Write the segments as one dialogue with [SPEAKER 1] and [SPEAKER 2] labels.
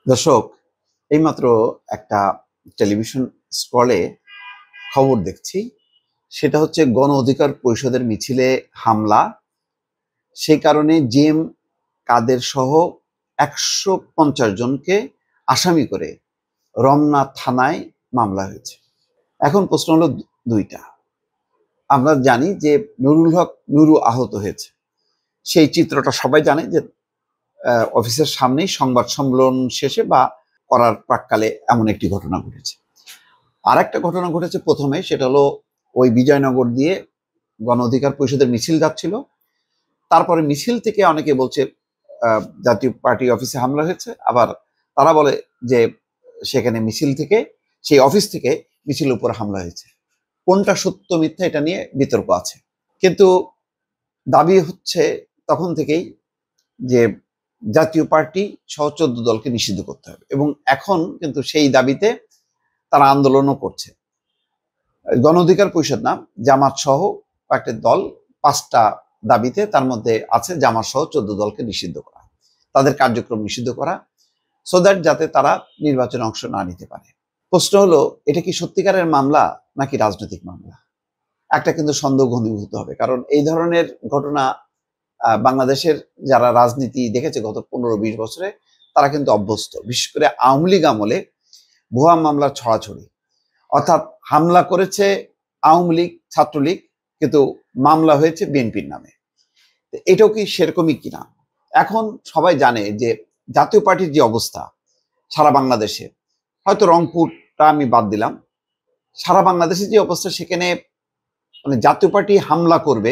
[SPEAKER 1] দর্শক, এইমাত্র একটা টেলিভিশন স্ক্রলে খবর দেখছি। সেটা হচ্ছে গণ অধিকার পরিষদের মিছিলে হামলা। সেই কারণে জিএম কাদের সহ ১৫০ জনকে আসামি করে রমনা থানায় মামলা হয়েছে। এখন প্রশ্ন হলো দুইটা। আমরা জানি যে নুরুল হক নুরু আহত হয়েছে, সেই চিত্রটা সবাই জানে যে অফিসের সামনেই সংবাদ সম্মেলন শেষে বা করার প্রাক্কালে এমন একটি ঘটনা ঘটেছে। আর একটা ঘটনা ঘটেছে প্রথমে, সেটা হলো ওই বিজয়নগর দিয়ে গণ অধিকার পরিষদের মিছিল যাচ্ছিল। তারপরে মিছিল থেকে অনেকে বলছে জাতীয় পার্টি অফিসে হামলা হয়েছে, আবার তারা বলে যে সেখানে মিছিল থেকে, সেই অফিস থেকে মিছিলের উপর হামলা হয়েছে। কোনটা সত্য মিথ্যা এটা নিয়ে বিতর্ক আছে, কিন্তু দাবি হচ্ছে তখন থেকেই যে জাতীয় পার্টি সহ 14 দলকে নিষিদ্ধ করতে হবে, এবং এখন কিন্তু সেই দাবিতে তারা আন্দোলনও করছে। গণ অধিকার পরিষদ না, জামাত সহ কয়েকটি দল 5টা দাবিতে, তার মধ্যে আছে জামাত সহ 14 দলকে নিষিদ্ধ করা, তাদের কার্যক্রম নিষিদ্ধ করা, সো দ্যাট যাতে তারা নির্বাচনে অংশ না নিতে পারে। প্রশ্ন হলো, এটা কি সত্যিকারের মামলা নাকি রাজনৈতিক মামলা? একটা কিন্তু সন্দেহ ঘনীভূত হবে, কারণ এই ধরনের ঘটনা বাংলাদেশের যারা রাজনীতি দেখেছে গত 15-20 বছরে, তারা কিন্তু অভ্যস্ত। বিশেষ করে আওয়ামী লীগ আমলে ভুয়া মামলার ছড়াছড়ি, অর্থাৎ হামলা করেছে আওয়ামী লীগ ছাত্রলীগ, কিন্তু মামলা হয়েছে বিএনপির নামে। এটাও কি সেরকমই কিনা? এখন সবাই জানে যে জাতীয় পার্টির যে অবস্থা সারা বাংলাদেশে, হয়তো রংপুরটা আমি বাদ দিলাম, সারা বাংলাদেশের যে অবস্থা, সেখানে মানে জাতীয় পার্টি হামলা করবে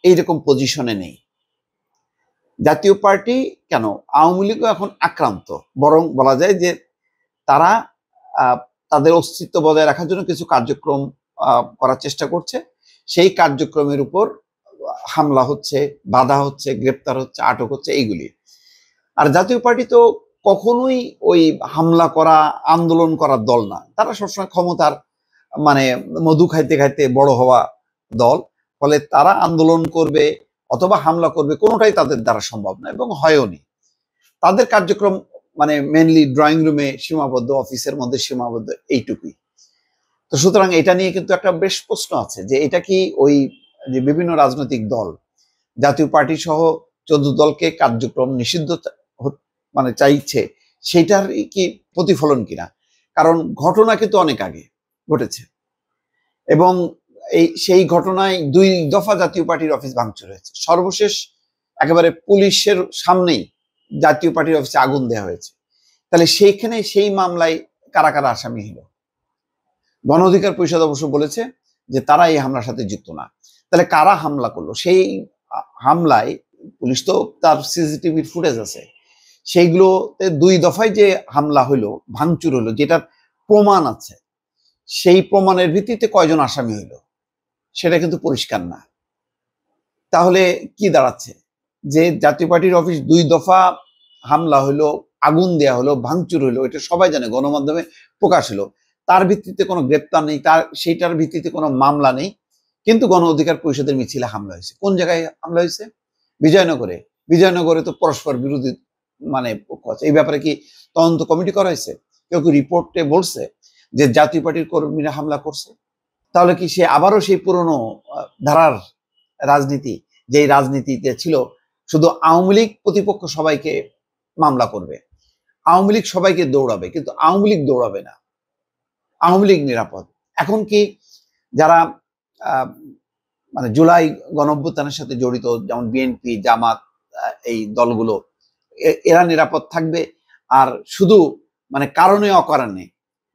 [SPEAKER 1] এইরকম পজিশনে নেই। জাতীয় পার্টি কেন, আওয়ামী লীগও এখন আক্রান্ত, বরং বলা যায় যে তারা তাদের অস্তিত্ব বজায় রাখার জন্য কিছু কার্যক্রম করার চেষ্টা করছে। সেই কার্যক্রমের উপর হামলা হচ্ছে, বাধা হচ্ছে, গ্রেপ্তার হচ্ছে, আটক হচ্ছে, এইগুলি। আর জাতীয় পার্টি তো কখনোই ওই হামলা করা, আন্দোলন করার দল না। তারা সবসময় ক্ষমতার মানে মধু খাইতে খাইতে বড় হওয়া দল। ফলে তারা আন্দোলন করবে অথবা হামলা করবে, কোনোটাই তাদের দ্বারা সম্ভব না, এবং হয়ওনি। তাদের কার্যক্রম মানে মেনলি ড্রয়িং রুমে সীমাবদ্ধ, অফিসের মধ্যে সীমাবদ্ধ, এইটুকুই। তো সুতরাং এটা নিয়ে কিন্তু একটা বেশ প্রশ্ন আছে যে এটা কি ওই যে বিভিন্ন রাজনৈতিক দল জাতীয় পার্টি সহ 14 দলকে কার্যক্রম নিষিদ্ধ মানে চাইছে, সেটার কি প্রতিফলন কিনা? কারণ ঘটনা কিন্তু অনেক আগে ঘটেছে, এবং সেই ঘটনায় 2 দফা জাতীয় পার্টির অফিস ভাঙচুর হয়েছে। সর্বশেষ একেবারে পুলিশের সামনেই জাতীয় পার্টির অফিসে আগুন দেওয়া হয়েছে। তাহলে সেইখানে সেই মামলায় কারা কারা আসামি হলো? গণ অধিকার পরিষদ অবশ্য বলেছে যে তারা এই হামলার সাথে যুক্ত না। তাহলে কারা হামলা করলো? সেই হামলায় পুলিশ তো তার সিসিটিভির ফুটেজ আছে, সেইগুলোতে 2 দফায় যে হামলা হলো, ভাঙচুর হলো, যেটার প্রমাণ আছে, সেই প্রমাণের ভিত্তিতে কয়জন আসামি হইল সেটা কিন্তু পরিষ্কার না। তাহলে কি দাঁড়াচ্ছে? যে জাতীয় পার্টির অফিস 2 দফা হামলা হলো, আগুন দেয়া হলো, ভাঙচুর হলো, এটা সবাই জানে, গণমাধ্যমে প্রকাশ হলো, তার ভিত্তিতে কোনো গ্রেপ্তার নেই, সেইটার ভিত্তিতে কোনো মামলা নেই, কিন্তু গণ অধিকার পরিষদের মিছিলে হামলা হয়েছে। কোন জায়গায় হামলা হয়েছে? বিজয়নগরে। বিজয়নগরে তো পরস্পর বিরোধী মানে পক্ষ আছে। এই ব্যাপারে কি তদন্ত কমিটি করা হয়েছে? কেউ কি রিপোর্টে বলছে যে জাতীয় পার্টির কর্মীরা হামলা করছে? তাহলে কি সে আবারও সেই পুরনো ধারার রাজনীতি, যেই রাজনীতিতে ছিল শুধু আওয়ামী লীগ প্রতিপক্ষ সবাইকে মামলা করবে, আওয়ামী লীগ সবাইকে দৌড়াবে, কিন্তু আওয়ামী লীগ দৌড়াবে না, আওয়ামী লীগ নিরাপদ? এখন কি যারা মানে জুলাই গণঅভ্যুত্থানের সাথে জড়িত, যেমন বিএনপি, জামাত, এই দলগুলো, এরা নিরাপদ থাকবে? আর শুধু মানে কারণে অকারণে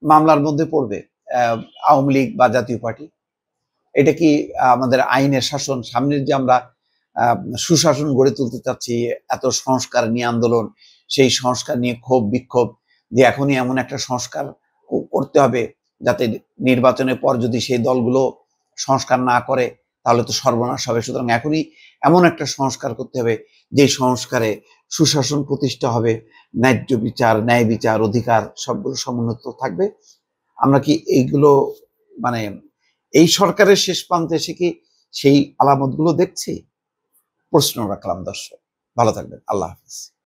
[SPEAKER 1] মামলার মধ্যে পড়বে আওয়ামী লীগ বা জাতীয় পার্টি? এটা কি আমাদের আইনের শাসন, সামনের যে আমরা সুশাসন গড়ে তুলতে চাচ্ছি, এত সংস্কার নিয়ে আন্দোলন, সেই সংস্কার নিয়ে ক্ষোভ বিক্ষোভ, যে এখনই এমন একটা সংস্কার করতে হবে যাতে নির্বাচনের পর যদি সেই দলগুলো সংস্কার না করে তাহলে তো সর্বনাশ হবে। সুতরাং এখনই এমন একটা সংস্কার করতে হবে যে সংস্কারে সুশাসন প্রতিষ্ঠা হবে, ন্যায্য বিচার, ন্যায় বিচার, অধিকার সবগুলো সমুন্নত থাকবে। আমরা কি এইগুলো মানে এই সরকারের শেষ প্রান্তে এসে কি সেই আলামতগুলো দেখছি? প্রশ্ন রাখলাম দর্শক। ভালো থাকবেন। আল্লাহ হাফিজ।